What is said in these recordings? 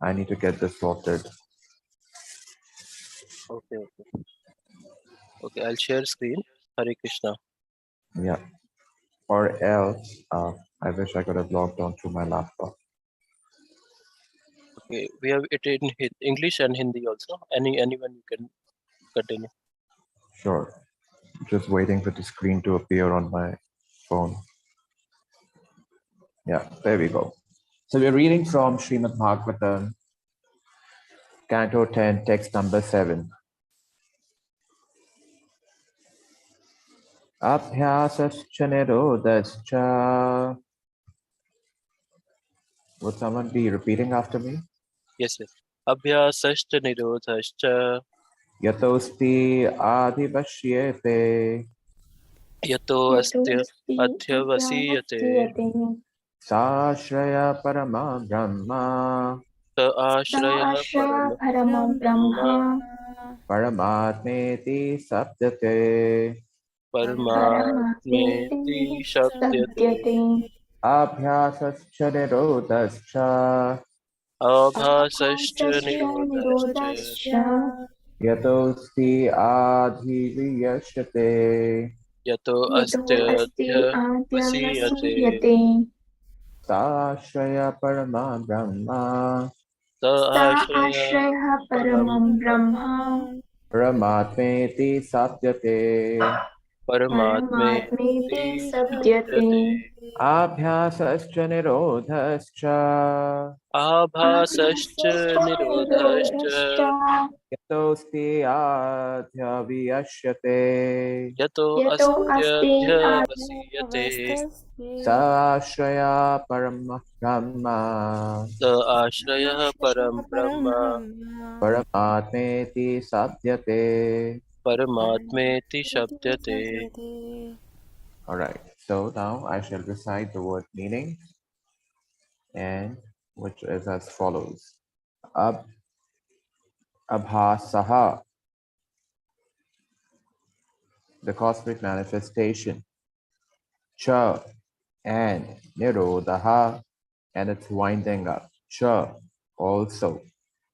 I need to get this sorted. Okay, okay. Okay, I'll share screen. Hare Krishna. Yeah. Or else, I wish I could have logged on to my laptop. Okay, we have it in English and Hindi also. Anyone you can continue. Sure. Just waiting for the screen to appear on my phone. Yeah, there we go. So we're reading from Śrīmad-Bhāgavatam, Canto 10, text number 7. Abhyasascha nirodhascha. Would someone be repeating after me? Yes, yes. Abhyasashcha nirodhascha Yatosti adhivashyete yato astya adhyavasiyate sashraya parama brahma sa ashrayah param paramam brahma paramatmeti saptate paramatmeti paramatmeti shabdyate satyate abhyasascha nirodhascha abhasashcha abhasasya nirodhascha nirodhasya yatosti adhivashyete yato yato astya asti adhyavasiyate adyavasiyate sashraya parama brahma sa sa ashrayah ashrayah param paramam brahma paramatmeti saptate paramatmeti paramatmeti satyate shabdyate abhyasascha nirodhascha abhasashcha abhasasya nirodhascha nirodhasya yatosti adhyavyashyate yato yato asti astyadhyavasiyate sashraya paramah brahma sa ashrayah param brahma paramatmeti saptate. paramatmeti shabdyate. All right, so now I shall recite the word meaning, and which is as follows. Abhasaha, the cosmic manifestation. Cha, and Nirodha, and its winding up. Cha, also.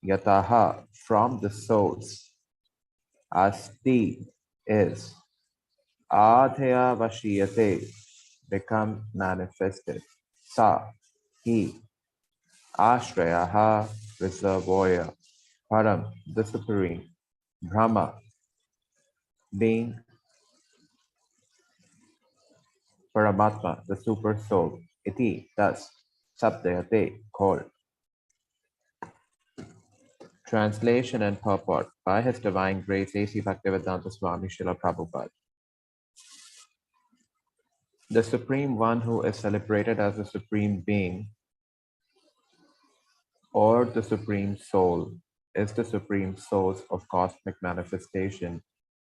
Yataha, from the source. Asti, is. Adhya Vashiyate, become manifested. Sa, he. Ashrayaha, reservoir. Param, the supreme. Brahma, being. Paramatma, the super soul. Iti, thus. Sabdayate, called. Translation and purport by His Divine Grace A.C. Bhaktivedanta Swami Srila Prabhupada. The Supreme One who is celebrated as the Supreme Being or the Supreme Soul is the Supreme Source of cosmic manifestation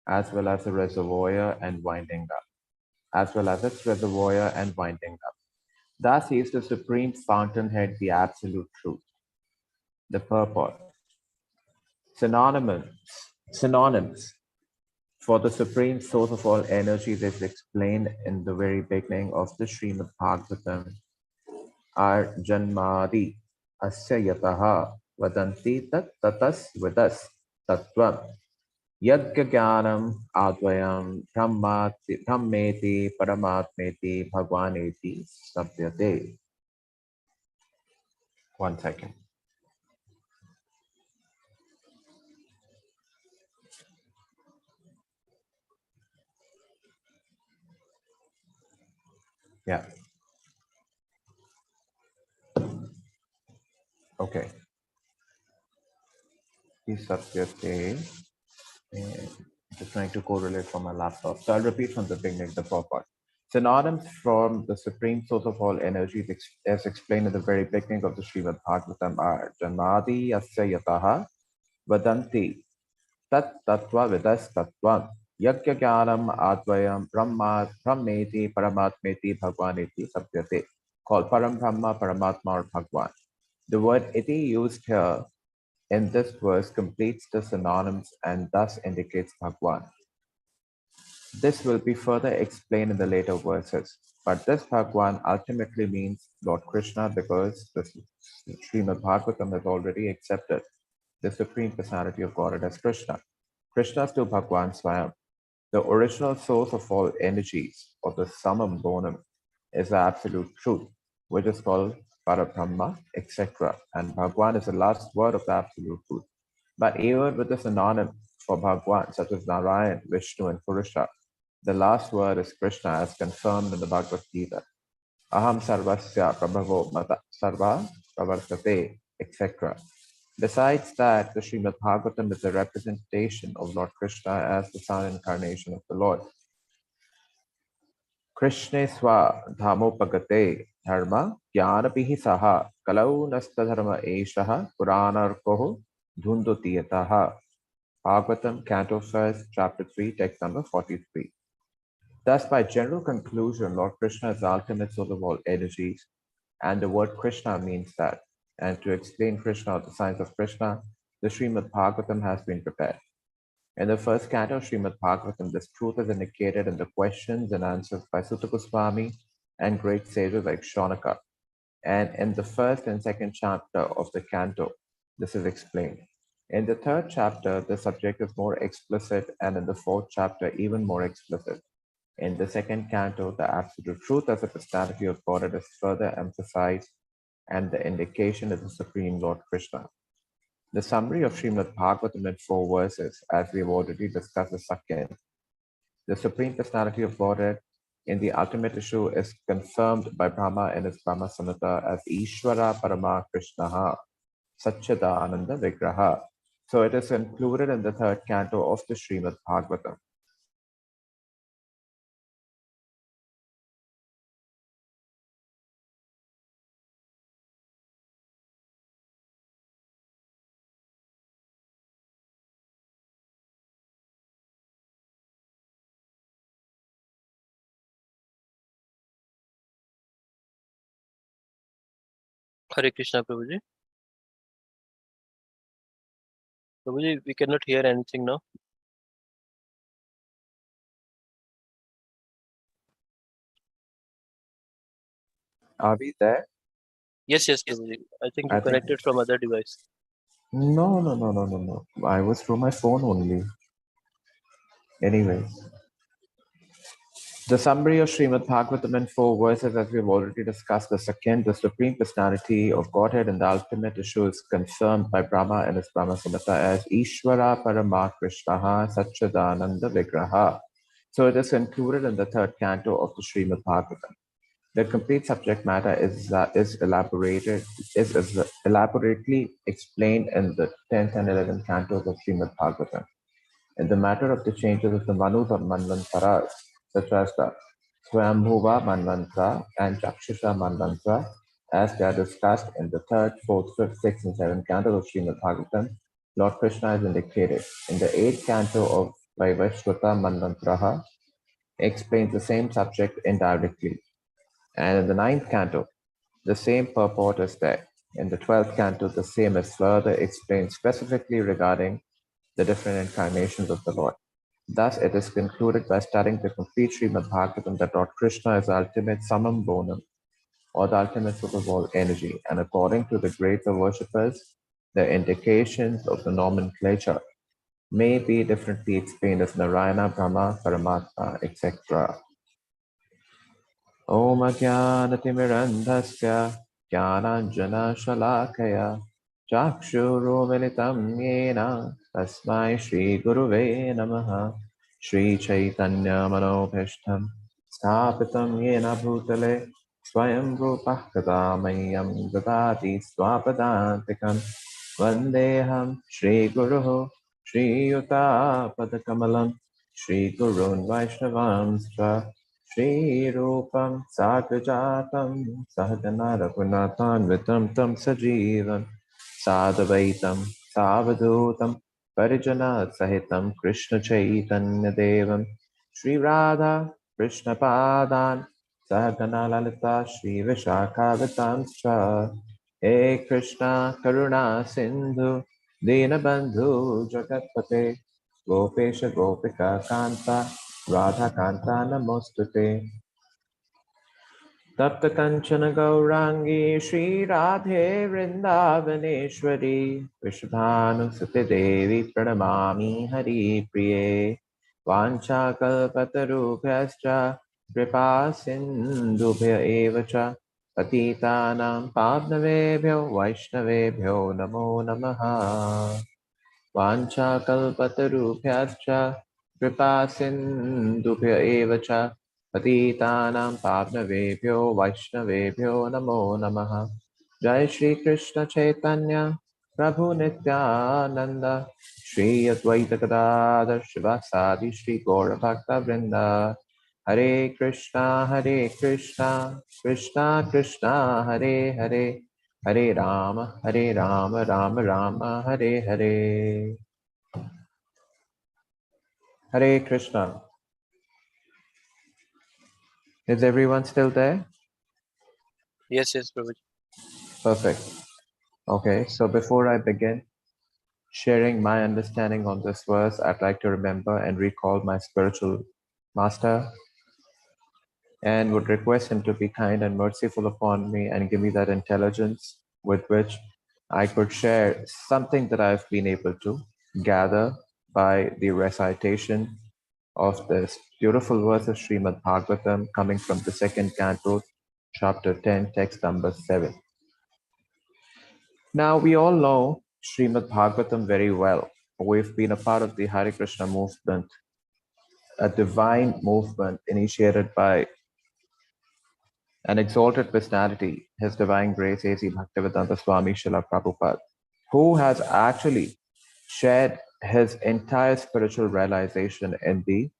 as well as the reservoir and winding up, as well as its reservoir and winding up. Thus he is the Supreme Fountainhead, the Absolute Truth. The purport. Synonyms for the supreme source of all energies is explained in the very beginning of the Śrīmad-Bhāgavatam are Janmadi Asya Yataha Vadanti Tat Tatas Vidas Tattvam Yadgyanam Advayam Brahmeti Paramatmeti Bhagwaneti Sabhyate. 1 second. Yeah. Okay. Satyate. Just trying to correlate from my laptop. So I'll repeat from the beginning the purport. Synonyms from the supreme source of all energy as explained in the very beginning of the Śrīmad-Bhāgavatam are Janmadi Asya Yataha Vadanti Tat Tattva Vidas Tattvam Yagya Jnanam Advayam Brahmeti Paramatmeti Bhagwaneti Sabhyate, called Param Brahma, Paramatma or Bhagwan. The word iti used here in this verse completes the synonyms and thus indicates Bhagwan. This will be further explained in the later verses. But this Bhagwan ultimately means Lord Krishna because the Śrīmad-Bhāgavatam has already accepted the Supreme Personality of Godhead as Krishna. Krishna is to Bhagwan Swayam. The original source of all energies, or the summum bonum, is the absolute truth, which is called Parabrahma, etc. And Bhagwan is the last word of the absolute truth. But even with the synonym for Bhagwan, such as Narayan, Vishnu, and Purusha, the last word is Krishna, as confirmed in the Bhagavad Gita. Aham sarvasya prabhavo mata sarva pravartate, etc. Besides that, the Śrīmad Bhāgavatam is a representation of Lord Krishna as the Son incarnation of the Lord. Krishne swa dhamopagate dharma jnanapihi saha kalau nasta dharma eshaha puranarkoho dhundotiyataha. Bhagavatam, Canto 1, Chapter 3, text number 43. Thus, by general conclusion, Lord Krishna is the ultimate source of all energies, and the word Krishna means that. And to explain Krishna or the signs of Krishna, the Śrīmad-Bhāgavatam has been prepared. In the first canto of Śrīmad-Bhāgavatam, this truth is indicated in the questions and answers by Sutta Goswami and great sages like Shaunaka. And in the first and second chapter of the canto, this is explained. In the third chapter, the subject is more explicit, and in the fourth chapter, even more explicit. In the second canto, the absolute truth as a personality of Godhead is further emphasized, and the indication is the Supreme Lord Krishna. The summary of Śrīmad-Bhāgavatam in 4 verses, as we have already discussed, is second. The Supreme Personality of Godhead in the ultimate issue is confirmed by Brahma in his Brahma Samhita as Ishvara Parama Krishnaha Satchidananda Vigraha. So it is included in the third canto of the Śrīmad-Bhāgavatam. Hare Krishna, Prabhuji. Prabhuji, we cannot hear anything now. Are we there? Yes, Prabhuji. I think you I think- connected from other device. No. I was through my phone only. Anyways. The summary of Śrīmad-Bhāgavatam in 4 verses, as we've already discussed, the second, the Supreme Personality of Godhead and the ultimate issue is confirmed by Brahma in his Brahma Samhita as Ishvara Parama Krishnaha Satchidananda Vigraha. So it is included in the third canto of the Śrīmad-Bhāgavatam. The complete subject matter is elaborately explained in the 10th and 11th cantos of Śrīmad-Bhāgavatam. In the matter of the changes of the Manus or Manvantaras, such as the Swayambhuva Manvantara and Chakshusha Manvantara, as they are discussed in the 3rd, 4th, 5th, 6th, and 7th cantos of Śrīmad-Bhāgavatam, Lord Krishna is indicated. In the 8th canto of Vaivashvata Manvantaraha, explains the same subject indirectly. And in the 9th canto, the same purport is there. In the 12th canto, the same is further explained specifically regarding the different incarnations of the Lord. Thus, it is concluded by studying the complete Śrīmad-Bhāgavatam that Lord Krishna is the ultimate summum bonum, or the ultimate source of all energy. And according to the greater worshippers, the indications of the nomenclature may be differently explained as Narayana, Brahma, Paramatma, etc. Om Ajnanatimmirandhasya Jnananjana Shalakaya Chakshuru Militam Yena Tasmai Shri Guruve Namaha Shri Chaitanya Manobhishtam Sthapitam Yena Bhutale Swayam Rupah Kadamayam Dadati Swapadantikam Vandeham Shri Guruho Shri Yuta Padakamalam Shri Gurun Vaishnavamscha Shri Rupam Sagrajatam Sahajana Raghunathanvitam Tam Sajivam Sadavaitam Savadutam Parijana Sahitam Krishna Chaitanya Devam Shri Radha Krishna Padan Sahagana Lalita Shri Vishakavatamscha He Krishna Karuna Sindhu Dinabandhu Jagatpate Gopesha Gopika Kanta Radha Kanta Namostute. Tapta Kanchana Gaurangi Shri Radhe Vrindavaneshwari Vishbhanusati Devi Pranamami Hari Priye Vancha Kalpatarubhyascha Kripa Sindhubhya Evacha Patitanam Pavnavebhyo Vaishnavebhyo Namo Namaha वाञ्छाकल्पतरुभ्यश्च कृपासिन्धुभ्य एव च पतितानां पावनवेभ्यो वैष्णवेभ्यो नमो नमः। जय श्री कृष्ण चैतन्य प्रभु नित्यानंद श्री अद्वैत गदाधर शिवासादि श्री गौर भक्त वृंद। हरे कृष्णा कृष्णा कृष्णा हरे हरे, हरे Ram Ram Ram Hare Hare. Hare Krishna. Is everyone still there? Yes, yes, Prabhuji. Perfect. Okay, so before I begin sharing my understanding on this verse, I'd like to remember and recall my spiritual master and would request him to be kind and merciful upon me and give me that intelligence with which I could share something that I've been able to gather by the recitation of this beautiful verse of Śrīmad-Bhāgavatam coming from the second canto, chapter 10, text number 7. Now, we all know Śrīmad-Bhāgavatam very well. We've been a part of the Hare Krishna movement, a divine movement initiated by an exalted personality, His Divine Grace A.C. Bhaktivedanta Swami Srila Prabhupada, who has actually shared his entire spiritual realization in the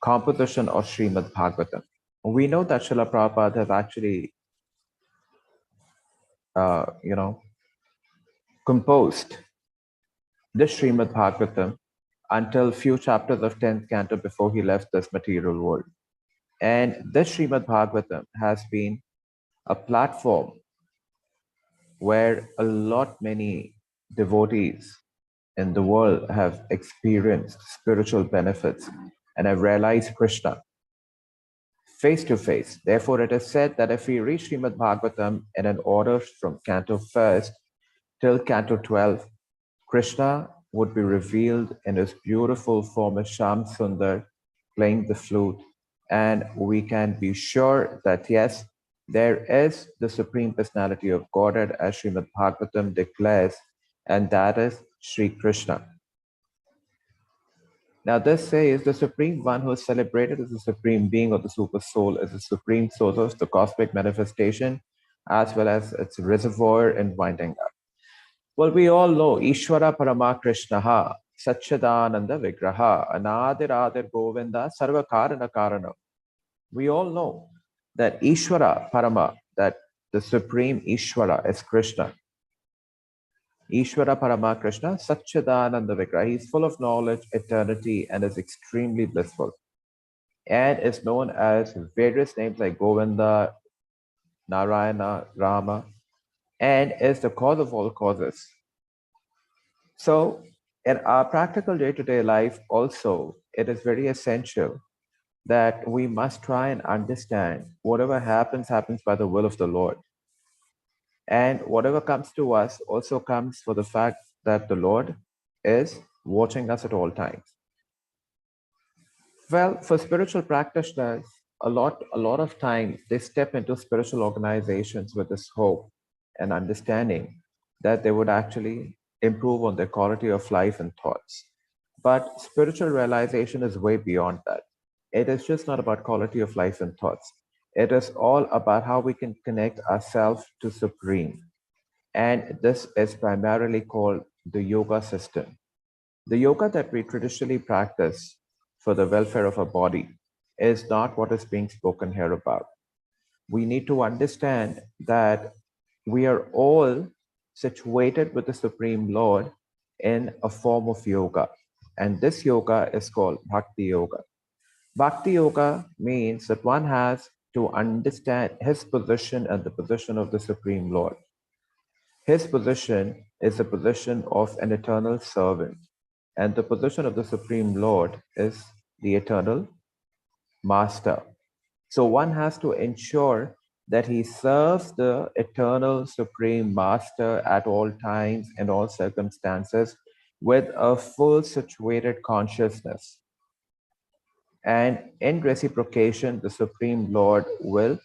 composition of Śrīmad-Bhāgavatam. We know that Srila Prabhupada has actually, composed this Śrīmad-Bhāgavatam until few chapters of 10th canto before he left this material world. And this Śrīmad-Bhāgavatam has been a platform where a lot many devotees in the world have experienced spiritual benefits and have realized Krishna face to face. Therefore, it is said that if we read Śrīmad-Bhāgavatam in an order from Canto 1st till Canto 12, Krishna would be revealed in his beautiful form as Sham Sundar playing the flute. And we can be sure that yes, there is the Supreme Personality of Godhead as Śrīmad-Bhāgavatam declares, and that is Sri Krishna. Now, this says the Supreme One who is celebrated as the Supreme Being or the Super Soul is the Supreme Source of the cosmic manifestation, as well as its reservoir and winding up. Well, we all know Ishvara Parama Krishnaha, Satchidananda Vigraha, Anadiradir Govinda, Sarva Karana Karanam. We all know that Ishvara Parama, that the Supreme Ishvara is Krishna. Ishvara Parama Krishna, Satchidananda Vigraha. He is full of knowledge, eternity, and is extremely blissful. And is known as various names like Govinda, Narayana, Rama, and is the cause of all causes. So, in our practical day-to-day life also, it is very essential that we must try and understand whatever happens by the will of the Lord. And whatever comes to us also comes for the fact that the Lord is watching us at all times. Well, for spiritual practitioners, a lot of time they step into spiritual organizations with this hope and understanding that they would actually improve on their quality of life and thoughts. But spiritual realization is way beyond that. It is just not about quality of life and thoughts. It is all about how we can connect ourselves to Supreme. And this is primarily called the yoga system. The yoga that we traditionally practice for the welfare of our body is not what is being spoken here about. We need to understand that we are all situated with the Supreme Lord in a form of yoga. And this yoga is called Bhakti Yoga. Bhakti Yoga means that one has to understand his position and the position of the Supreme Lord. His position is the position of an eternal servant, and the position of the Supreme Lord is the eternal Master. So one has to ensure that he serves the eternal supreme master at all times and all circumstances with a full situated consciousness. And in reciprocation, the Supreme Lord will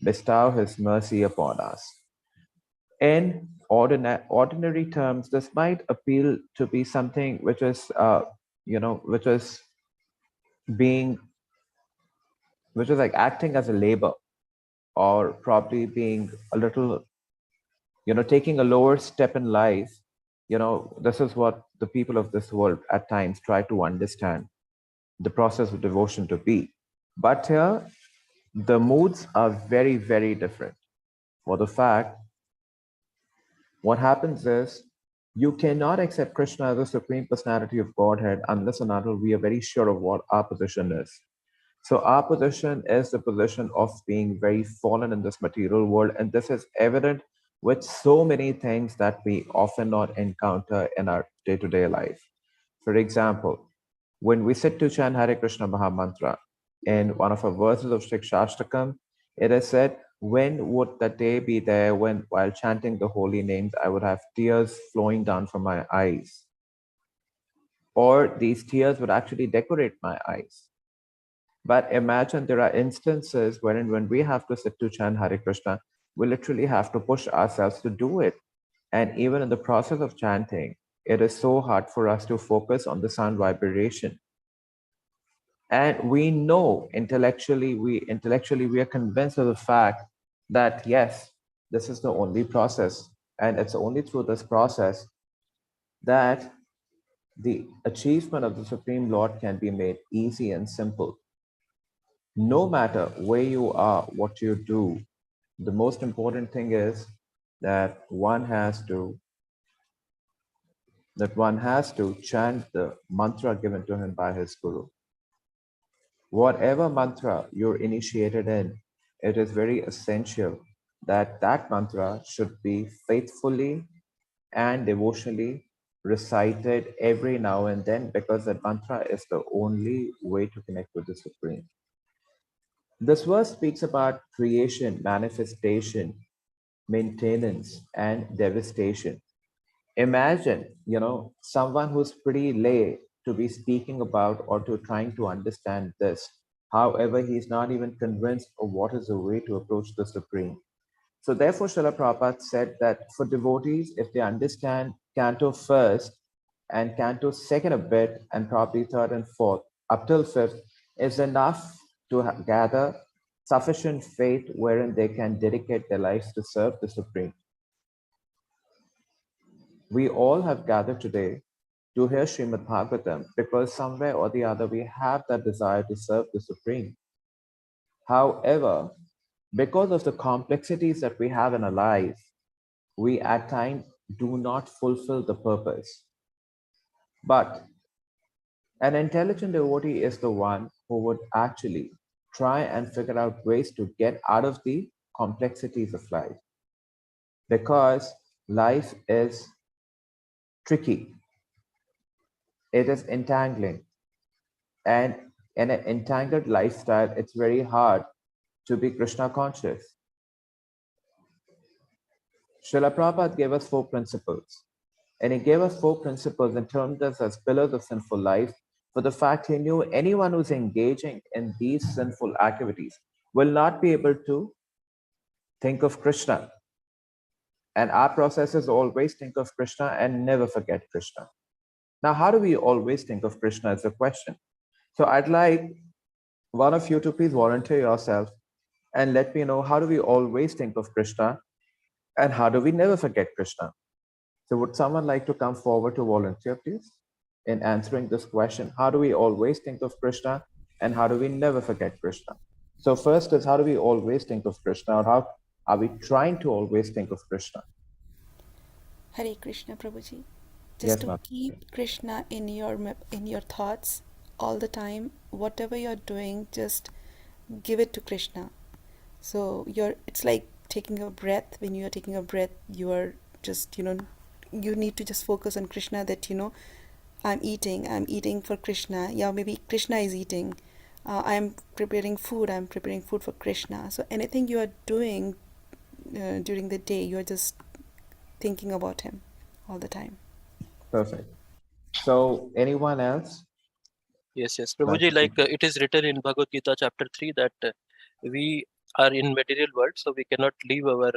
bestow his mercy upon us. In ordinary terms, this might appeal to be something which is, which is being, which is like acting as a labor, or probably being a little, taking a lower step in life. This is what the people of this world at times try to understand the process of devotion to be. But here, the moods are very, very different. For the fact, what happens is you cannot accept Krishna as a supreme personality of Godhead unless and until we are very sure of what our position is. So our position is the position of being very fallen in this material world, and this is evident with so many things that we often not encounter in our day-to-day life. For example, when we sit to chant Hare Krishna Mahamantra, in one of our verses of Shikshashtakam, it is said, when would the day be there when, while chanting the holy names, I would have tears flowing down from my eyes? Or these tears would actually decorate my eyes. But imagine there are instances wherein when we have to sit to chant Hare Krishna, we literally have to push ourselves to do it. And even in the process of chanting, it is so hard for us to focus on the sound vibration. And we know intellectually we are convinced of the fact that yes, this is the only process. And it's only through this process that the achievement of the Supreme Lord can be made easy and simple. No matter where you are, what you do, the most important thing is that one has to chant the mantra given to him by his guru. Whatever mantra you're initiated in, it is very essential that that mantra should be faithfully and devotionally recited every now and then, because that mantra is the only way to connect with the Supreme. This verse speaks about creation, manifestation, maintenance, and devastation. Imagine, someone who's pretty lay to be speaking about or to trying to understand this. However, he's not even convinced of what is the way to approach the Supreme. So therefore, Srila Prabhupada said that for devotees, if they understand Canto first and Canto second a bit, and probably third and fourth, up till fifth, is enough to gather sufficient faith wherein they can dedicate their lives to serve the Supreme. We all have gathered today to hear Śrīmad-Bhāgavatam because somewhere or the other we have that desire to serve the Supreme. However, because of the complexities that we have in our life, we at times do not fulfill the purpose. But an intelligent devotee is the one who would actually try and figure out ways to get out of the complexities of life. Because life is tricky. It is entangling. And in an entangled lifestyle, it's very hard to be Krishna conscious. Srila Prabhupada gave us 4 principles. And he gave us 4 principles and termed us as pillars of sinful life for the fact he knew anyone who's engaging in these sinful activities will not be able to think of Krishna. And our process is always think of Krishna and never forget Krishna. Now, how do we always think of Krishna is the question. So I'd like one of you to please volunteer yourself and let me know, how do we always think of Krishna and how do we never forget Krishna? So would someone like to come forward to volunteer, please, in answering this question? How do we always think of Krishna and how do we never forget Krishna? So first is, how do we always think of Krishna, or how are we trying to always think of Krishna? Hare Krishna, Prabhuji. Just Yes, to ma'am. keep Krishna in your thoughts all the time, whatever you're doing, just give it to Krishna. So it's like taking a breath. When you are taking a breath, you are just, you need to just focus on Krishna, that, I'm eating for Krishna. Yeah, maybe Krishna is eating. I'm preparing food. I'm preparing food for Krishna. So anything you are doing during the day, you are just thinking about him all the time. Perfect. So anyone else? Yes, Like Prabhuji, to like speak? it is written in Bhagavad Gita chapter 3 that we are in material world, so we cannot leave our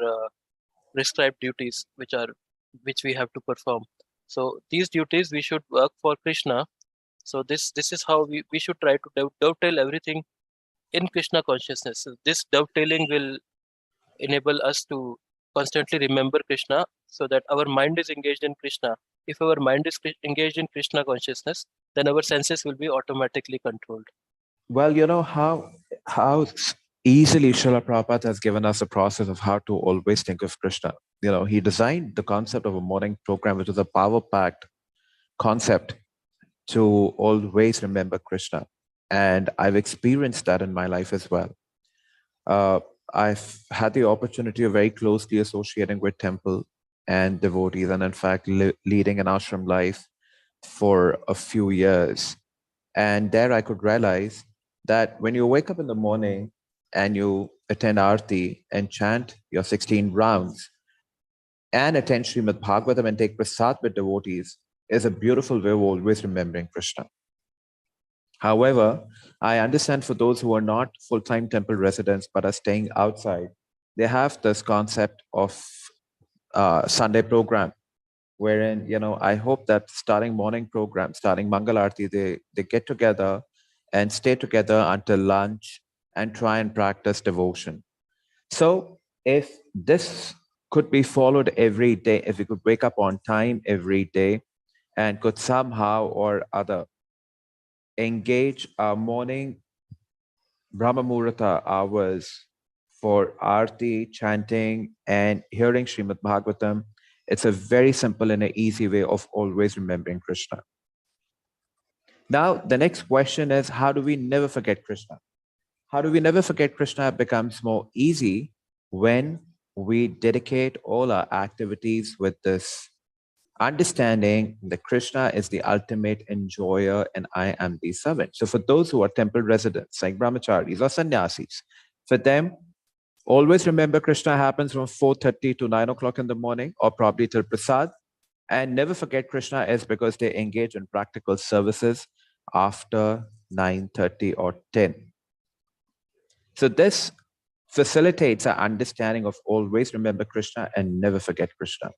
prescribed duties which we have to perform. So these duties we should work for Krishna. So this is how we should try to dovetail everything in Krishna consciousness. So this dovetailing will enable us to constantly remember Krishna, so that our mind is engaged in Krishna. If our mind is engaged in Krishna consciousness, then our senses will be automatically controlled. Well, you know how easily Srila Prabhupada has given us a process of how to always think of Krishna. You know, he designed the concept of a morning program, which is a power-packed concept to always remember Krishna. And I've experienced that in my life as well. I've had the opportunity of very closely associating with temple and devotees, and in fact, leading an ashram life for a few years. And there I could realize that when you wake up in the morning and you attend Aarti and chant your 16 rounds and attend Śrīmad-Bhāgavatam and take prasad with devotees is a beautiful way of always remembering Krishna. However, I understand for those who are not full-time temple residents but are staying outside, they have this concept of Sunday program, wherein, you know, I hope that starting morning program, starting Mangal Aarti, they get together and stay together until lunch and try and practice devotion. So if this could be followed every day, if we could wake up on time every day and could somehow or other engage our morning Brahma Muhurta hours for Aarti, chanting, and hearing Srimad Bhagavatam, it's a very simple and an easy way of always remembering Krishna. Now, the next question is, how do we never forget Krishna? How do we never forget Krishna becomes more easy when we dedicate all our activities with this understanding that Krishna is the ultimate enjoyer and I am the servant. So for those who are temple residents, like brahmacharis or sannyasis, for them, always remember Krishna happens from 4:30 to 9 o'clock in the morning, or probably till prasad. And never forget Krishna is because they engage in practical services after 9:30 or 10. So this facilitates our understanding of always remember Krishna and never forget Krishna.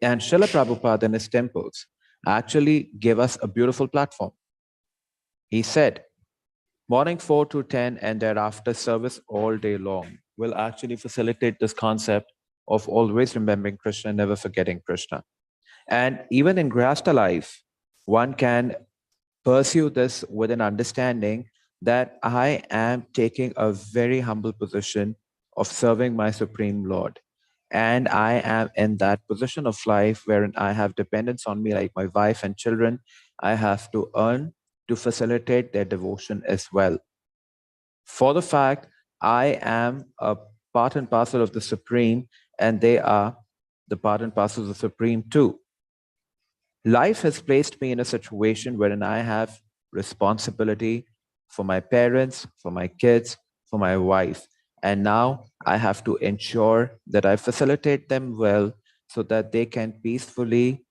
And Srila Prabhupada in his temples actually gave us a beautiful platform. He said, morning 4 to 10 and thereafter service all day long will actually facilitate this concept of always remembering Krishna, never forgetting Krishna. And even in Grihastha life, one can pursue this with an understanding that I am taking a very humble position of serving my Supreme Lord. And I am in that position of life wherein I have dependence on me, like my wife and children. I have to earn to facilitate their devotion as well. For the fact I am a part and parcel of the Supreme, and they are the part and parcel of the Supreme too. Life has placed me in a situation wherein I have responsibility for my parents, for my kids, for my wife. And now I have to ensure that I facilitate them well so that they can peacefully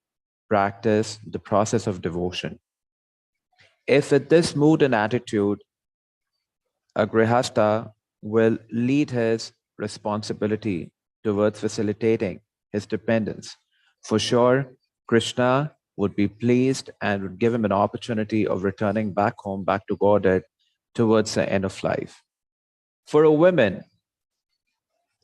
practice the process of devotion. If with this mood and attitude, a grihastha will lead his responsibility towards facilitating his dependence, for sure, Krishna would be pleased and would give him an opportunity of returning back home, back to Godhead towards the end of life. For a woman,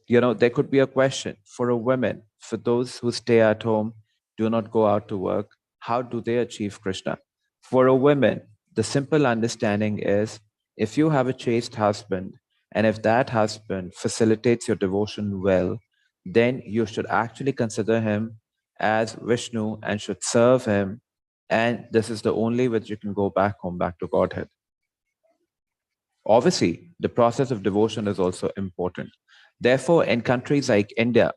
you know, there could be a question for a woman, for those who stay at home, do not go out to work, how do they achieve Krishna? For a woman, the simple understanding is if you have a chaste husband and if that husband facilitates your devotion well, then you should actually consider him as Vishnu and should serve him. And this is the only way that you can go back home, back to Godhead. Obviously, the process of devotion is also important. Therefore, in countries like India,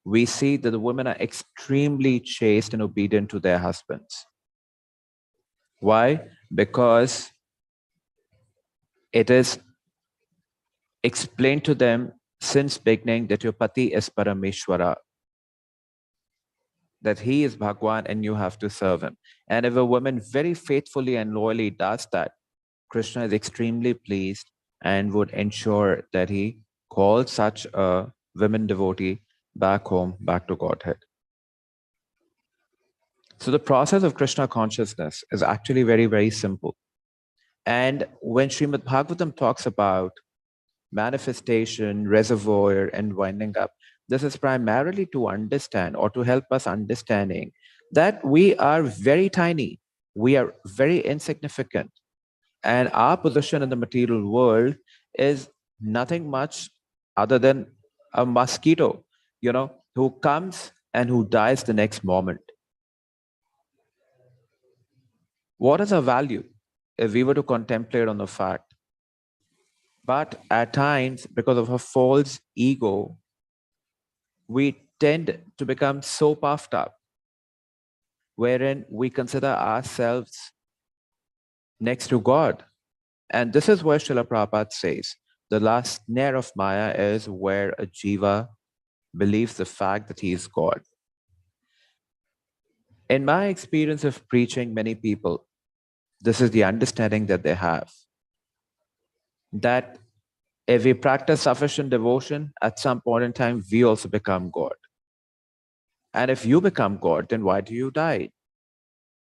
we see that the women are extremely chaste and obedient to their husbands. Why? Because it is explained to them since beginning that your Pati is Parameshwara, that he is Bhagwan and you have to serve him. And if a woman very faithfully and loyally does that, Krishna is extremely pleased and would ensure that he calls such a women devotee back home, back to Godhead. So the process of Krishna consciousness is actually very, very simple. And when Śrīmad-Bhāgavatam talks about manifestation, reservoir, and winding up, this is primarily to understand or to help us understanding that we are very tiny, we are very insignificant, and our position in the material world is nothing much other than a mosquito, who comes and who dies the next moment. What is our value if we were to contemplate on the fact? But at times, because of a false ego, we tend to become so puffed up, wherein we consider ourselves next to God. And this is where Srila Prabhupada says, the last snare of Maya is where a jiva believes the fact that he is God. In my experience of preaching many people, this is the understanding that they have. That if we practice sufficient devotion, at some point in time, we also become God. And if you become God, then why do you die?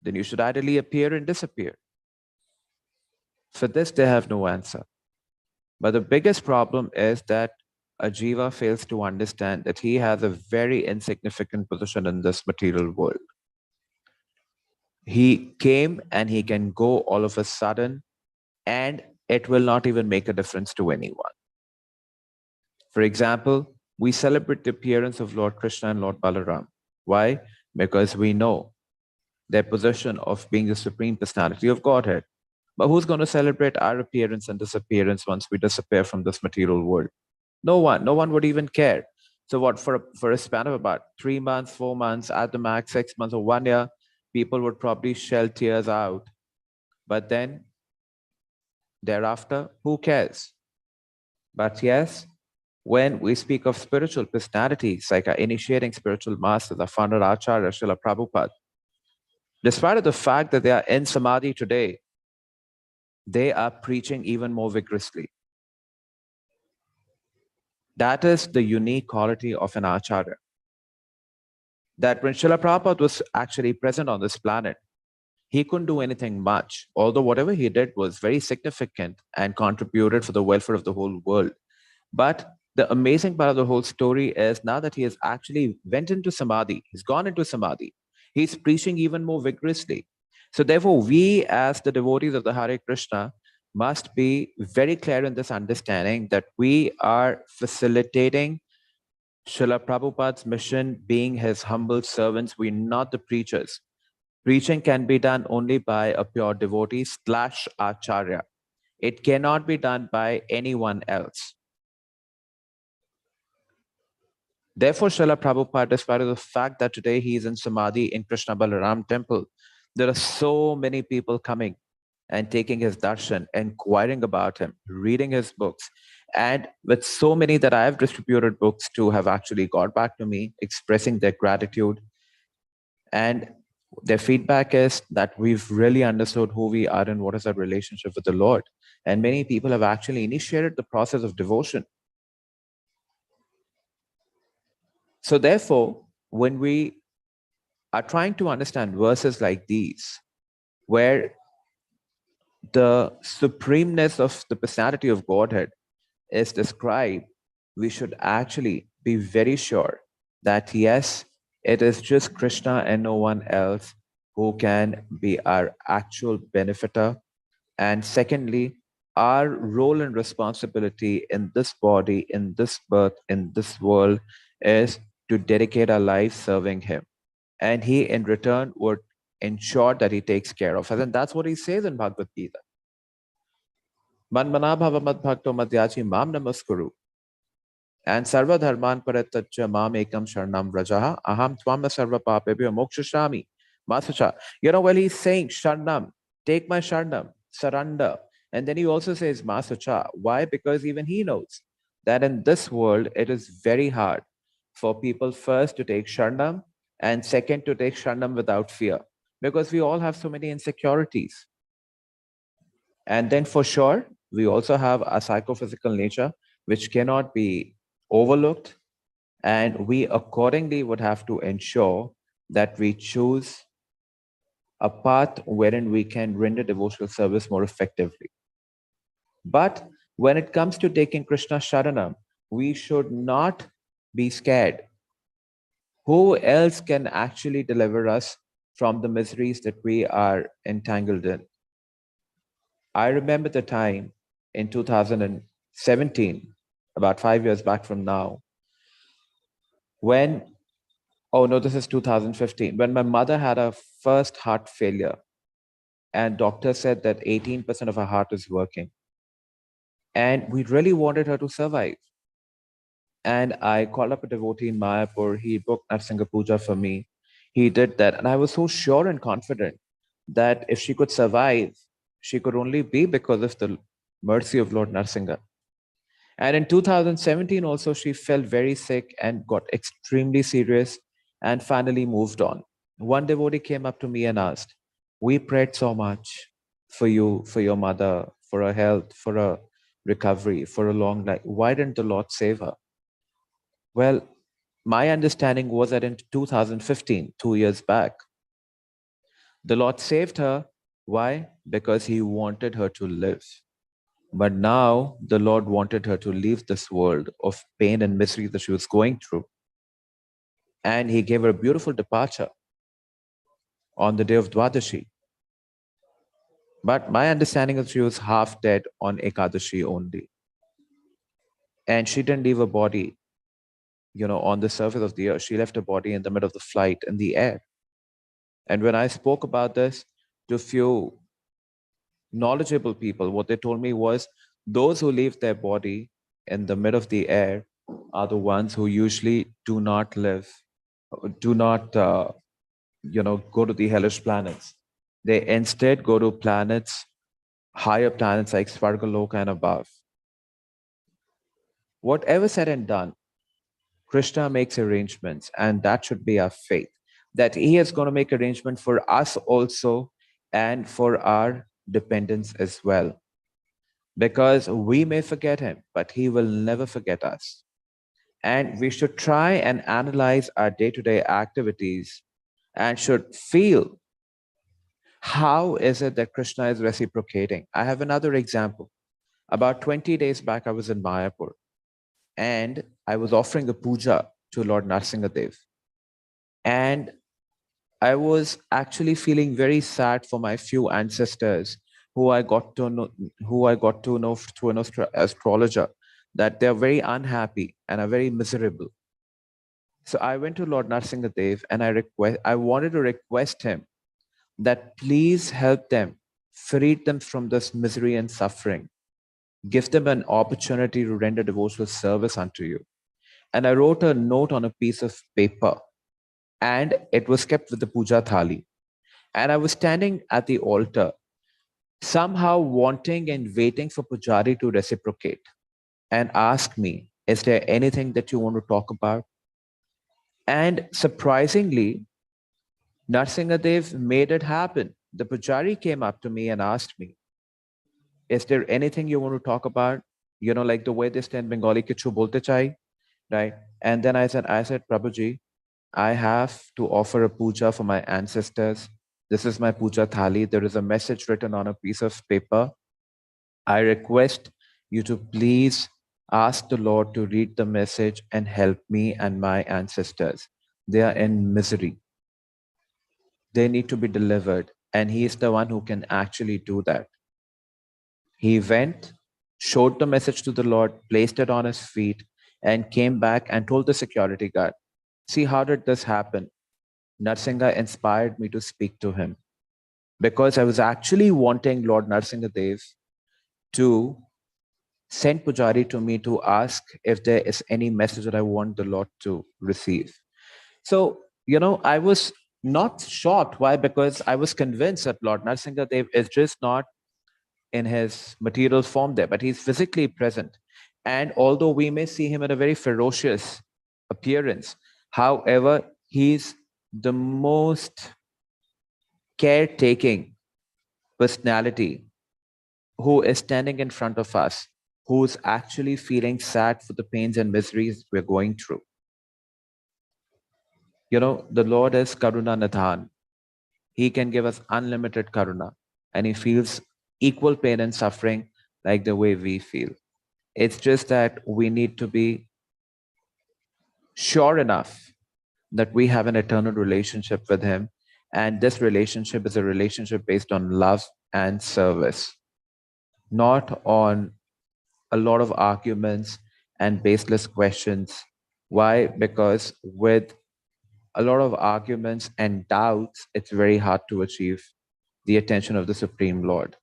Then you should ideally appear and disappear. For this, they have no answer. But the biggest problem is that a jiva fails to understand that he has a very insignificant position in this material world. He came and he can go all of a sudden, and it will not even make a difference to anyone. For example, we celebrate the appearance of Lord Krishna and Lord Balaram. Why? Because we know their position of being the Supreme Personality of Godhead. But who's going to celebrate our appearance and disappearance once we disappear from this material world? No one. No one would even care. So what, for a span of about 3 months, 4 months, at the max 6 months or 1 year, people would probably shell tears out. But then thereafter, who cares? But yes, when we speak of spiritual personalities, like our initiating spiritual masters, our founder Acharya, Srila Prabhupada, despite the fact that they are in Samadhi today, they are preaching even more vigorously. That is the unique quality of an Acharya. That when Srila Prabhupada was actually present on this planet, he couldn't do anything much, although whatever he did was very significant and contributed for the welfare of the whole world. But the amazing part of the whole story is now that he has actually went into Samadhi, he's gone into Samadhi, he's preaching even more vigorously. So therefore, we as the devotees of the Hare Krishna must be very clear in this understanding that we are facilitating Srila Prabhupada's mission, being his humble servants. We're not the preachers. Preaching can be done only by a pure devotee / Acharya. It cannot be done by anyone else. Therefore, Srila Prabhupada, despite the fact that today he is in Samadhi in Krishna Balaram temple, there are so many people coming and taking his darshan, inquiring about him, reading his books. And with so many that I have distributed books to have actually got back to me, expressing their gratitude. And their feedback is that we've really understood who we are and what is our relationship with the Lord. And many people have actually initiated the process of devotion. So therefore, when we are trying to understand verses like these, where the supremeness of the personality of Godhead is described, we should actually be very sure that yes, it is just Krishna and no one else who can be our actual benefactor. And secondly, our role and responsibility in this body, in this birth, in this world is to dedicate our lives serving him. And he in return would ensure that he takes care of us. And that's what he says in Bhagavad Gita. Manmana bhava mad bhakto madhyachi mam namaskuru. And sarva dharman parataccha mam ekam sharnam vrajaha aham twam sarva papebhyo mokshashami. Masacha. Well, he's saying sharnam, take my sharnam, surrender. And then he also says Masucha. Why? Because even he knows that in this world, it is very hard for people first to take Sharnam and second to take Sharnam without fear, because we all have so many insecurities. And then for sure, we also have a psychophysical nature, which cannot be overlooked. And we accordingly would have to ensure that we choose a path wherein we can render devotional service more effectively. But when it comes to taking Krishna Sharanam, we should not be scared. Who else can actually deliver us from the miseries that we are entangled in? I remember the time in 2017, about 5 years back from now, when, oh no, this is 2015, when my mother had a first heart failure, and doctor said that 18% of her heart is working. And we really wanted her to survive. And I called up a devotee in Mayapur. He booked Narsingha Puja for me. He did that. And I was so sure and confident that if she could survive, she could only be because of the mercy of Lord Narsingha. And in 2017 also, she felt very sick and got extremely serious and finally moved on. One devotee came up to me and asked, we prayed so much for you, for your mother, for her health, for her recovery, for a long life. Why didn't the Lord save her? Well, my understanding was that in 2015, 2 years back, the Lord saved her. Why? Because he wanted her to live. But now the Lord wanted her to leave this world of pain and misery that she was going through. And he gave her a beautiful departure on the day of Dwadashi. But my understanding is she was half dead on Ekadashi only. And she didn't leave her body, on the surface of the earth. She left her body in the middle of the flight in the air. And when I spoke about this to a few knowledgeable people, what they told me was those who leave their body in the middle of the air are the ones who usually do not live, do not, go to the hellish planets. They instead go to planets, higher planets like Svargaloka and above. Whatever said and done, Krishna makes arrangements, and that should be our faith, that he is going to make arrangement for us also and for our dependents as well. Because we may forget him, but he will never forget us. And we should try and analyze our day-to-day activities and should feel how is it that Krishna is reciprocating. I have another example. About 20 days back, I was in Mayapur and I was offering a puja to Lord Narsingadev. And I was actually feeling very sad for my few ancestors who I got to know through an astrologer, that they're very unhappy and are very miserable. So I went to Lord Narsingadev and I wanted to request him that please help them, free them from this misery and suffering. Give them an opportunity to render devotional service unto you. And I wrote a note on a piece of paper, and it was kept with the puja thali. And I was standing at the altar, somehow wanting and waiting for Pujari to reciprocate and ask me, is there anything that you want to talk about? And surprisingly, Narsingadev made it happen. The Pujari came up to me and asked me, is there anything you want to talk about? Like the way they say in Bengali, kichu bolte chai, right? And then I said, Prabhuji, I have to offer a puja for my ancestors. This is my puja thali. There is a message written on a piece of paper. I request you to please ask the Lord to read the message and help me and my ancestors. They are in misery. They need to be delivered. And he is the one who can actually do that. He went, showed the message to the Lord, placed it on his feet, and came back and told the security guard, see, how did this happen? Narsingha inspired me to speak to him because I was actually wanting Lord Narsingadev to send Pujari to me to ask if there is any message that I want the Lord to receive. So, I was not shocked. Why? Because I was convinced that Lord Narsingadev is just not in his material form there, but he's physically present. And although we may see him in a very ferocious appearance, however, he's the most caretaking personality who is standing in front of us, who's actually feeling sad for the pains and miseries we're going through. You know, the Lord is Karuna Nathan. He can give us unlimited karuna, and he feels equal pain and suffering like the way we feel. It's just that we need to be sure enough that we have an eternal relationship with him, and this relationship is a relationship based on love and service, not on a lot of arguments and baseless questions. Why? Because with a lot of arguments and doubts, it's very hard to achieve the attention of the Supreme Lord.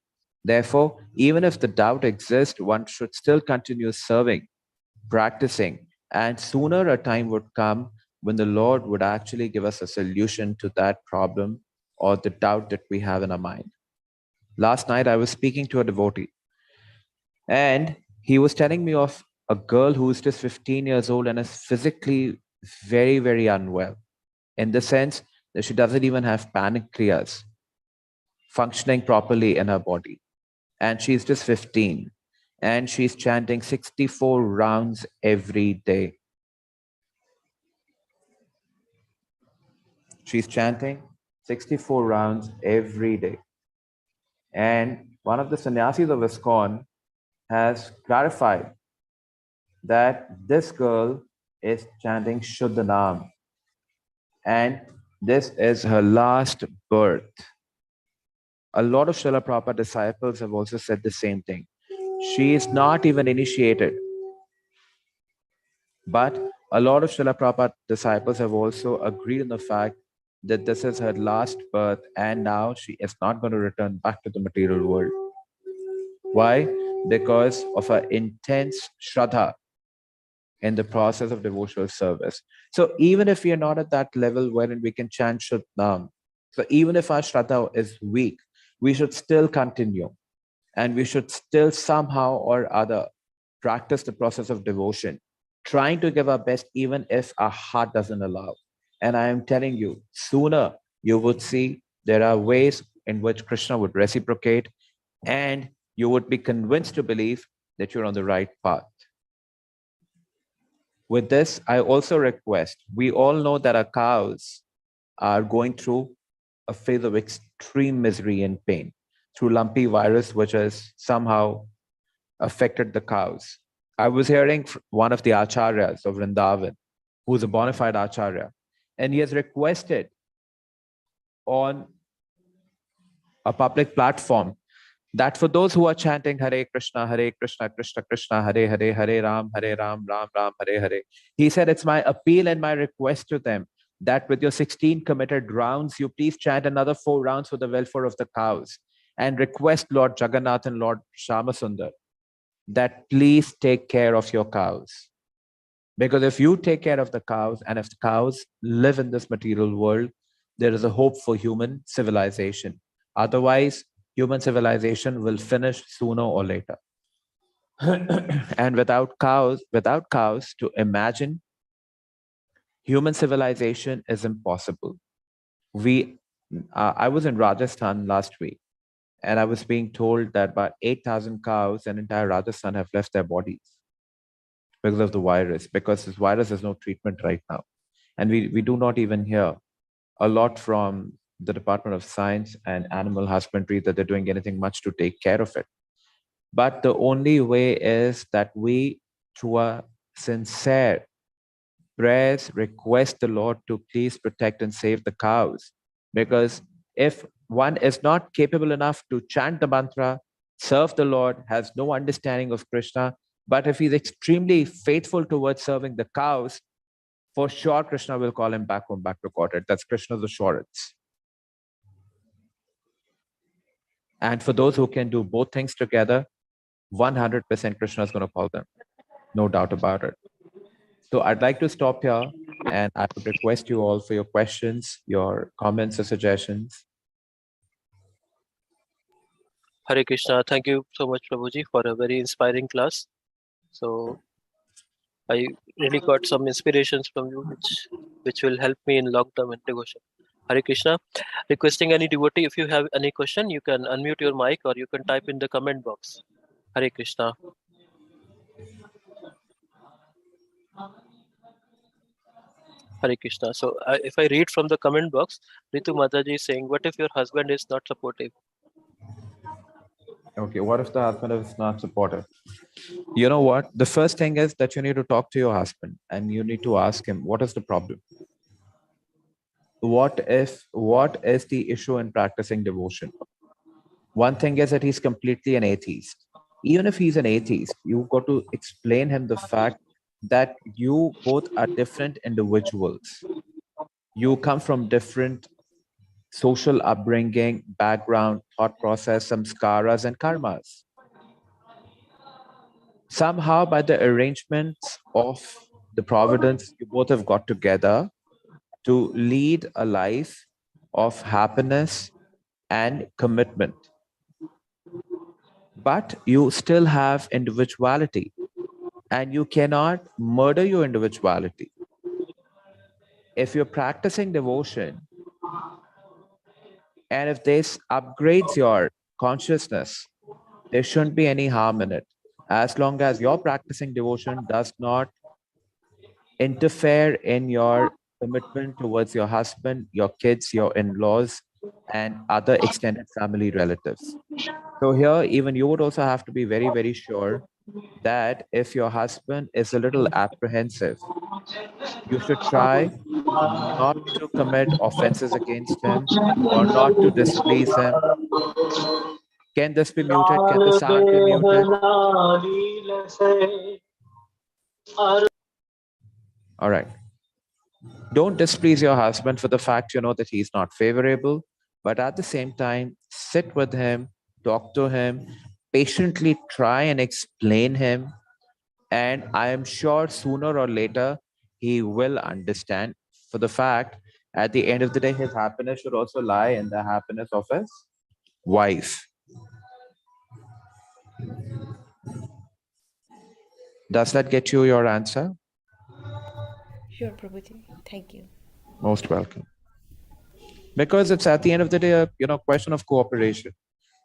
Therefore, even if the doubt exists, one should still continue serving, practicing, and sooner a time would come when the Lord would actually give us a solution to that problem or the doubt that we have in our mind. Last night, I was speaking to a devotee, and he was telling me of a girl who is just 15 years old and is physically very, very unwell, in the sense that she doesn't even have pancreas functioning properly in her body. And she's just 15. And she's chanting 64 rounds every day. She's chanting 64 rounds every day. And one of the sannyasis of ISKCON has clarified that this girl is chanting Shuddha Naam. And this is her last birth. A lot of Srila Prabhupada disciples have also said the same thing. She is not even initiated. But a lot of Srila Prabhupada disciples have also agreed on the fact that this is her last birth and now she is not going to return back to the material world. Why? Because of her intense Shraddha in the process of devotional service. So even if we are not at that level wherein we can chant Shuddha Naam, so even if our Shraddha is weak, we should still continue, and we should still somehow or other practice the process of devotion, trying to give our best even if our heart doesn't allow. And I am telling you, sooner you would see there are ways in which Krishna would reciprocate, and you would be convinced to believe that you're on the right path. With this, I also request, we all know that our cows are going through a phase of extreme misery and pain through lumpy virus, which has somehow affected the cows. I was hearing one of the acharyas of Vrindavan, who's a bona fide acharya, and he has requested on a public platform that for those who are chanting Hare Krishna, Krishna Krishna, Hare Hare, Hare Ram, Ram Ram, Hare Hare, he said, it's my appeal and my request to them that with your 16 committed rounds, you please chant another 4 rounds for the welfare of the cows, and request Lord Jagannath and Lord Shamasundar that please take care of your cows. Because if you take care of the cows, and if the cows live in this material world, there is a hope for human civilization. Otherwise, human civilization will finish sooner or later. And without cows, to imagine human civilization is impossible. I was in Rajasthan last week, and I was being told that about 8,000 cows in entire Rajasthan have left their bodies because of the virus, because this virus has no treatment right now. And we do not even hear a lot from the Department of Science and Animal Husbandry that they're doing anything much to take care of it. But the only way is that we, through a sincere prayers, request the Lord to please protect and save the cows. Because if one is not capable enough to chant the mantra, serve the Lord, has no understanding of Krishna, but if he's extremely faithful towards serving the cows, for sure Krishna will call him back home, back to quarter. That's Krishna's assurance. And for those who can do both things together, 100% Krishna is going to call them. No doubt about it. So I'd like to stop here, and I would request you all for your questions, your comments or suggestions. Hare Krishna. Thank you so much, Prabhuji, for a very inspiring class. So I really got some inspirations from you, which will help me in long-term devotion. Hare Krishna. Requesting any devotee, if you have any question, you can unmute your mic or you can type in the comment box. Hare Krishna. Hare Krishna. So if I read from the comment box, Ritu Mataji is saying, what if your husband is not supportive? Okay, what if the husband is not supportive? You know what? The first thing is that you need to talk to your husband and you need to ask him, what is the problem? What is the issue in practicing devotion? One thing is that he's completely an atheist. Even if he's an atheist, you've got to explain him the fact that you both are different individuals. You come from different social upbringing, background, thought process, samskaras, and karmas. Somehow, by the arrangements of the providence, you both have got together to lead a life of happiness and commitment. But you still have individuality, and you cannot murder your individuality. If you're practicing devotion, and if this upgrades your consciousness, there shouldn't be any harm in it. As long as your practicing devotion does not interfere in your commitment towards your husband, your kids, your in-laws, and other extended family relatives. So here, even you would also have to be very, very sure that if your husband is a little apprehensive, you should try not to commit offenses against him or not to displease him. Can this be muted? Can the sound be muted? All right. Don't displease your husband for the fact you know that he's not favorable, but at the same time, sit with him, talk to him, patiently try and explain him. And I am sure sooner or later, he will understand for the fact at the end of the day, his happiness should also lie in the happiness of his wife. Does that get you your answer? Sure, Prabhuji. Thank you. Most welcome. Because it's at the end of the day, a question of cooperation.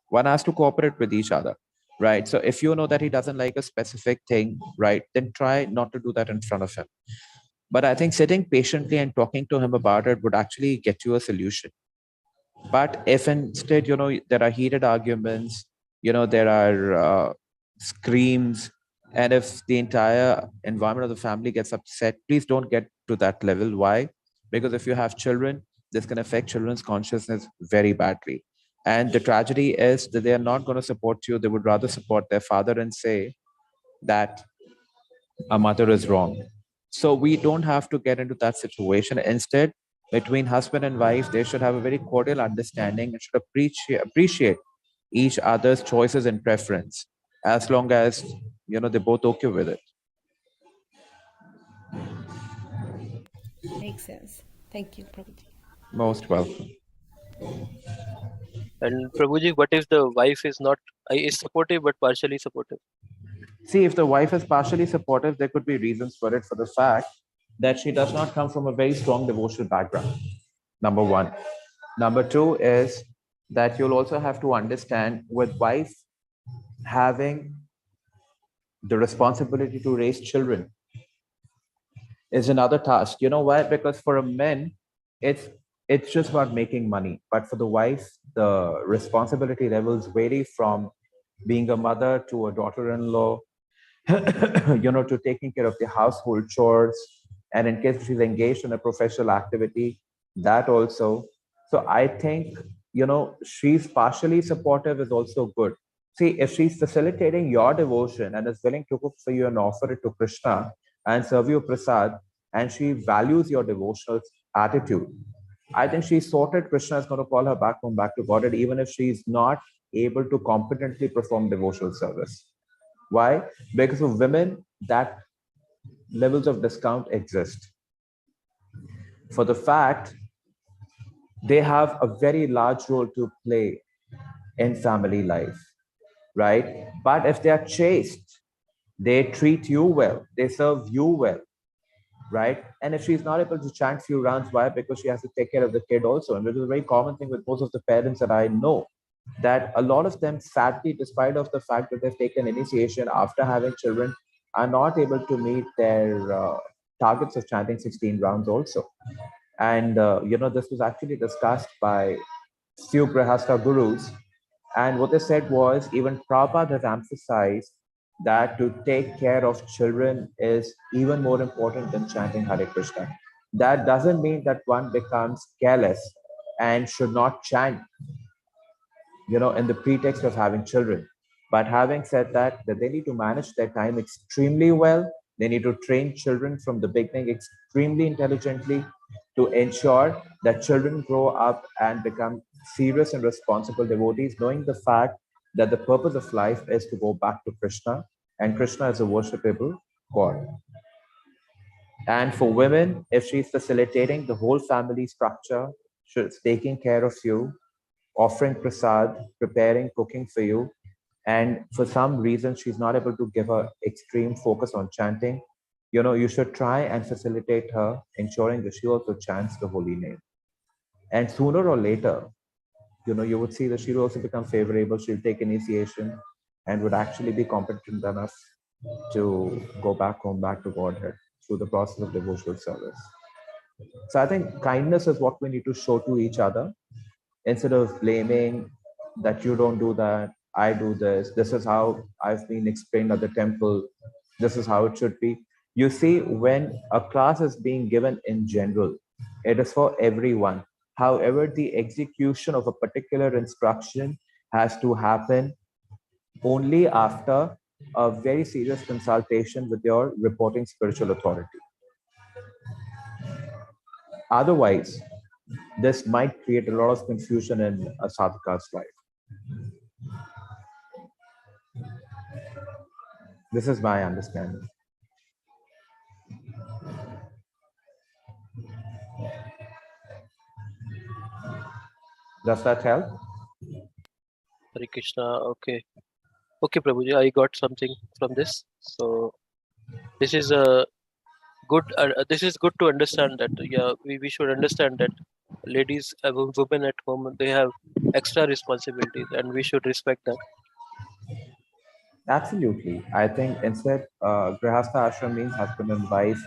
One has to cooperate with each other, right? So if you know that he doesn't like a specific thing, right, then try not to do that in front of him. But I think sitting patiently and talking to him about it would actually get you a solution. But if instead, there are heated arguments, there are screams, and if the entire environment of the family gets upset, please don't get to that level. Why? Because if you have children, this can affect children's consciousness very badly. And the tragedy is that they are not going to support you. They would rather support their father and say that a mother is wrong. So we don't have to get into that situation. Instead, between husband and wife, they should have a very cordial understanding and should appreciate each other's choices and preference, as long as they're both okay with it. Makes sense. Thank you, Prabhuji. Most welcome. And Prabhuji, what if the wife is supportive but partially supportive? See, if the wife is partially supportive, there could be reasons for it, for the fact that she does not come from a very strong devotional background. Number one. Number two is that you'll also have to understand, with wife having the responsibility to raise children is another task. You know why? Because for a man, it's just about making money. But for the wife, the responsibility levels vary from being a mother to a daughter-in-law, to taking care of the household chores, and in case she's engaged in a professional activity, that also. So I think, she's partially supportive is also good. See, if she's facilitating your devotion and is willing to cook for you and offer it to Krishna and serve you prasad, and she values your devotional attitude, I think she's sorted. Krishna is going to call her back home, back to Godhead, even if she's not able to competently perform devotional service. Why? Because for women, that levels of discount exist. For the fact they have a very large role to play in family life. right? But if they are chaste, they treat you well, they serve you well, right? And if she's not able to chant few rounds, why? Because she has to take care of the kid also. And which is a very common thing with most of the parents that I know, that a lot of them, sadly, despite of the fact that they've taken initiation after having children, are not able to meet their targets of chanting 16 rounds also. And this was actually discussed by few Grihastha gurus, and what they said was, even Prabhupada has emphasized that to take care of children is even more important than chanting Hare Krishna. That doesn't mean that one becomes careless and should not chant, in the pretext of having children. But having said that they need to manage their time extremely well. They need to train children from the beginning extremely intelligently to ensure that children grow up and become serious and responsible devotees, knowing the fact that the purpose of life is to go back to Krishna, and Krishna is a worshipable God. And for women, if she's facilitating the whole family structure, she's taking care of you, offering prasad, preparing, cooking for you, and for some reason she's not able to give her extreme focus on chanting, you should try and facilitate her, ensuring that she also chants the holy name. And sooner or later, you would see that she'll also become favorable, she'll take initiation, and would actually be competent enough to go back home, back to Godhead through the process of devotional service. So I think kindness is what we need to show to each other, instead of blaming that you don't do that, I do this, this is how I've been explained at the temple, this is how it should be. You see, when a class is being given in general, it is for everyone. However, the execution of a particular instruction has to happen only after a very serious consultation with your reporting spiritual authority. Otherwise, this might create a lot of confusion in a sadhaka's life. This is my understanding. Does that help? Hare Krishna. Okay, Prabhuji, I got something from this. So this is a good. This is good to understand that. Yeah, we should understand that ladies, women at home, they have extra responsibilities, and we should respect that. Absolutely. I think instead, Grihastha ashram means husband and wife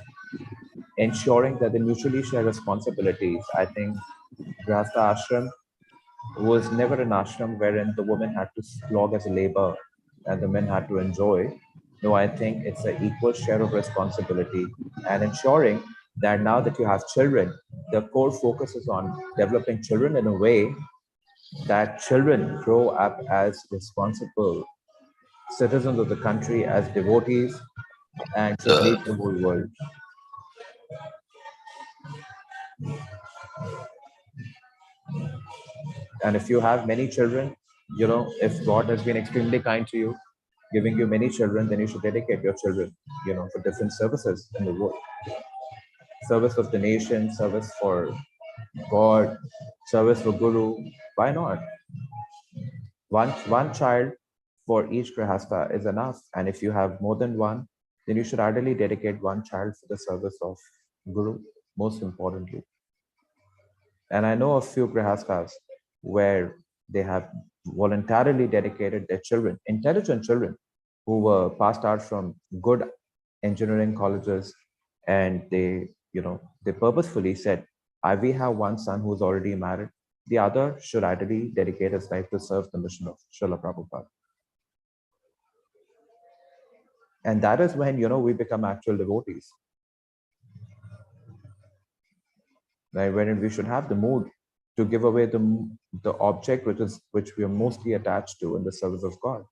ensuring that they mutually share responsibilities. I think Grihastha ashram was never an ashram wherein the woman had to slog as a labor and the men had to enjoy. No, I think it's an equal share of responsibility, and ensuring that now that you have children, the core focus is on developing children in a way that children grow up as responsible citizens of the country, as devotees, and should lead the whole world. And if you have many children, if God has been extremely kind to you, giving you many children, then you should dedicate your children, for different services in the world. Service of the nation, service for God, service for Guru. Why not? One child for each grihastha is enough. And if you have more than one, then you should ideally dedicate one child for the service of Guru, most importantly. And I know a few grihasthas where they have voluntarily dedicated their children, intelligent children, who were passed out from good engineering colleges, and they purposefully said, we have one son who's already married, the other should ideally dedicate his life to serve the mission of Srila Prabhupada. And that is when, we become actual devotees. Right? Wherein we should have the mood to give away the object which we are mostly attached to in the service of God.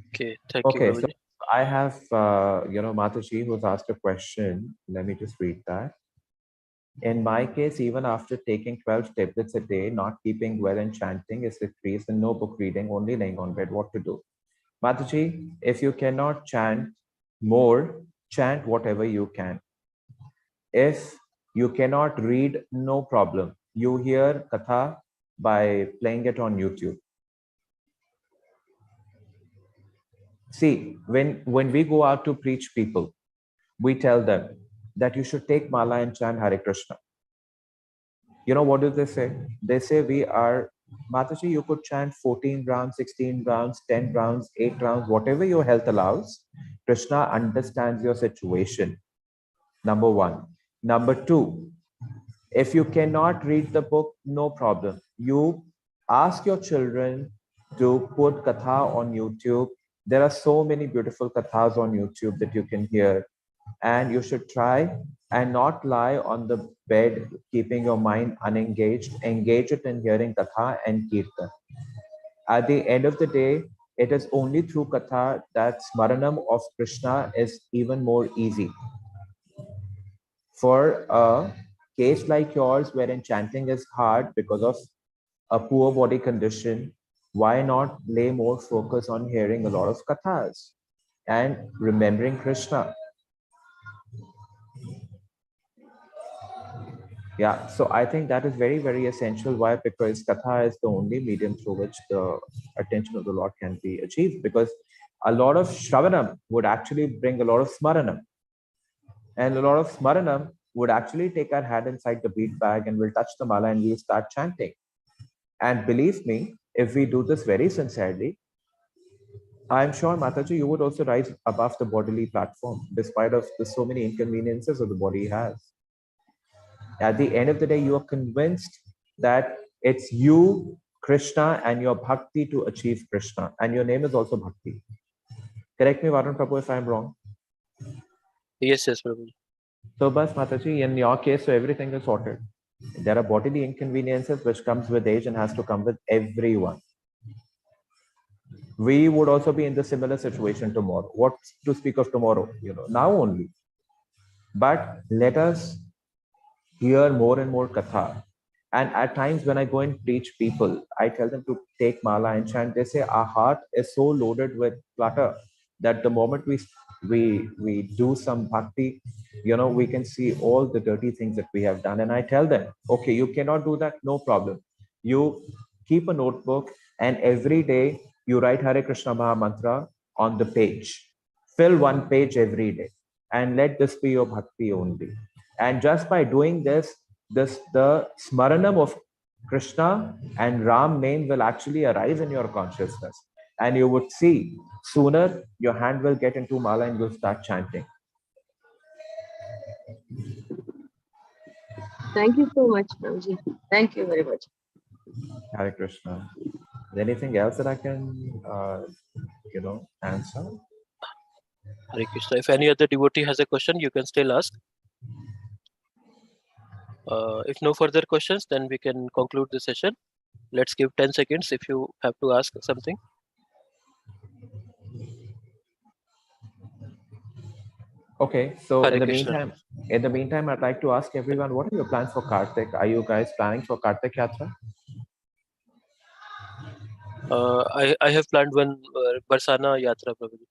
Okay, thank you, Prabhuji. So I have, Mataji, who's asked a question. Let me just read that. In my case, even after taking 12 tablets a day, not keeping well and chanting is decreased, and no book reading, only laying on bed. What to do? Mataji, if you cannot chant more, chant whatever you can. If You cannot read, no problem. You hear Katha by playing it on YouTube. See, when we go out to preach people, we tell them that you should take Mala and chant Hare Krishna. You know, what do they say? They say Mataji, you could chant 14 rounds, 16 rounds, 10 rounds, 8 rounds, whatever your health allows. Krishna understands your situation. Number one. Number two, if you cannot read the book, no problem. You ask your children to put Katha on YouTube. There are so many beautiful Kathas on YouTube that you can hear. And you should try and not lie on the bed, keeping your mind unengaged. Engage it in hearing Katha and Kirtan. At the end of the day, it is only through Katha that Smaranam of Krishna is even more easy. For a case like yours, wherein chanting is hard because of a poor body condition, why not lay more focus on hearing a lot of Kathas and remembering Krishna? Yeah, so I think that is very, very essential. Why? Because Katha is the only medium through which the attention of the Lord can be achieved. Because a lot of Shravanam would actually bring a lot of Smaranam. And a lot of Smaranam would actually take our hand inside the bead bag and we'll touch the mala and we'll start chanting. And believe me, if we do this very sincerely, I'm sure, Mataji, you would also rise above the bodily platform, despite of the so many inconveniences that the body has. At the end of the day, you are convinced that it's you, Krishna, and your bhakti to achieve Krishna. And your name is also Bhakti. Correct me, Varun Prabhu, if I'm wrong. Yes, Prabhu. So, Bas Mataji, in your case, so everything is sorted. There are bodily inconveniences which comes with age and has to come with everyone. We would also be in the similar situation tomorrow. What to speak of tomorrow, now only. But let us hear more and more Katha. And at times when I go and preach people, I tell them to take Mala and chant. They say our heart is so loaded with clutter that the moment we do some bhakti, we can see all the dirty things that we have done. And I tell them, okay, you cannot do that, no problem. You keep a notebook and every day you write Hare Krishna Maha Mantra on the page. Fill one page every day and let this be your bhakti only. And just by doing this, the Smaranam of Krishna and Ram name will actually arise in your consciousness. And you would see sooner your hand will get into Mala and you'll start chanting. Thank you so much, Prabhuji. Thank you very much. Hare Krishna. Is there anything else that I can, answer? Hare Krishna. If any other devotee has a question, you can still ask. If no further questions, then we can conclude the session. Let's give 10 seconds if you have to ask something. Okay, so Hare in the Krishna. meantime, I'd like to ask everyone, what are your plans for Kartik? Are you guys planning for Kartik Yatra? I have planned one Barsana Yatra, Prabhuji.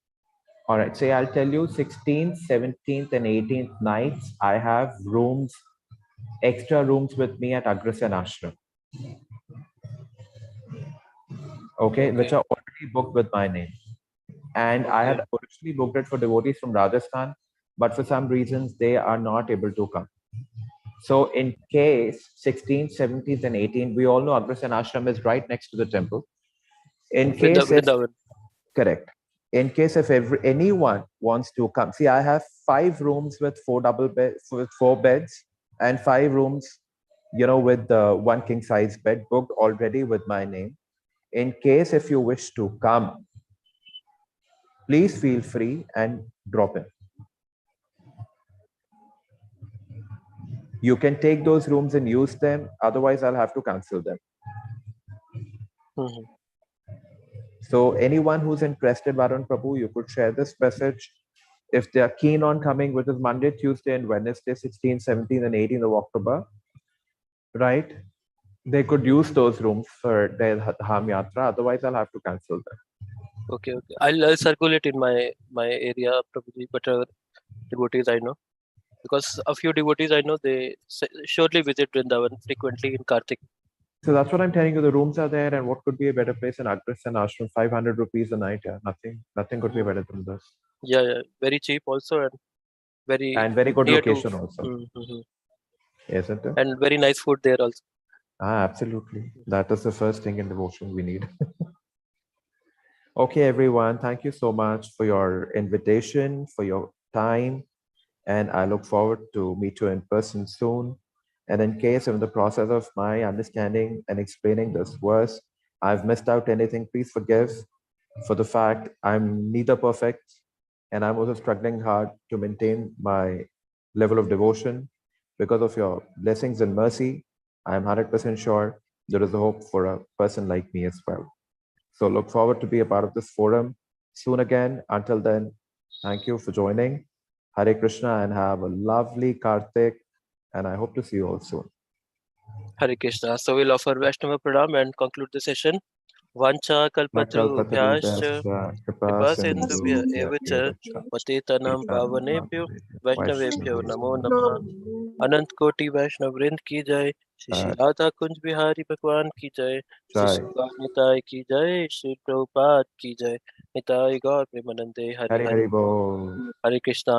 All right, so I'll tell you 16th, 17th, and 18th nights, I have rooms, extra rooms with me at Agrasen Ashram. Okay, which are already booked with my name. And I had originally booked it for devotees from Rajasthan, but for some reasons, they are not able to come. So in case 16th, 17th, and 18th, we all know Agrasen Ashram is right next to the temple. In case correct. In case if anyone wants to come, see, I have 5 rooms with 4 double beds, with 4 beds, and 5 rooms, with the 1 king size bed booked already with my name. In case if you wish to come, please feel free and drop in. You can take those rooms and use them. Otherwise, I'll have to cancel them. Mm-hmm. So anyone who's interested, Varun Prabhu, you could share this message. If they are keen on coming, which is Monday, Tuesday, and Wednesday, 16th, 17th, and 18th of October, right? They could use those rooms for their Dham Yatra. Otherwise, I'll have to cancel them. Okay. I'll circulate in my area, Prabhuji, but devotees I know. because a few devotees I know, they surely visit Vrindavan frequently in Kartik. So that's what I'm telling you. The rooms are there, and what could be a better place than Agristan Ashram? 500 rupees a night. Yeah, nothing could be better than this. Yeah, yeah, very cheap also, and very good near to, location also, isn't it? and very nice food there also. Absolutely. That is the first thing in devotion we need. Okay, everyone. Thank you so much for your invitation, for your time, and I look forward to meet you in person soon. And in case in the process of my understanding and explaining this verse, I've missed out anything, please forgive for the fact I'm neither perfect and I'm also struggling hard to maintain my level of devotion. Because of your blessings and mercy, I'm 100% sure there is a hope for a person like me as well. So look forward to be a part of this forum soon again. Until then, thank you for joining. Hare Krishna and have a lovely Kartik. And I hope to see you all soon. Hare Krishna. So we'll offer Vaishnava Pranam and conclude the session. Vancha kalpatarubhyascha kripa sindhubhya eva cha patitanam pavanebhyo Vaishnavebhyo namo namaha. अनंत कोटि वैष्णव वृंद की जय, श्री श्री राधा कुंज बिहारी भगवान की जय, श्री श्री गौर निताय की जय, श्री प्रभुपाद की जय, निताय गौर प्रेमानंदे हरि हरि बोल। हरे कृष्णा।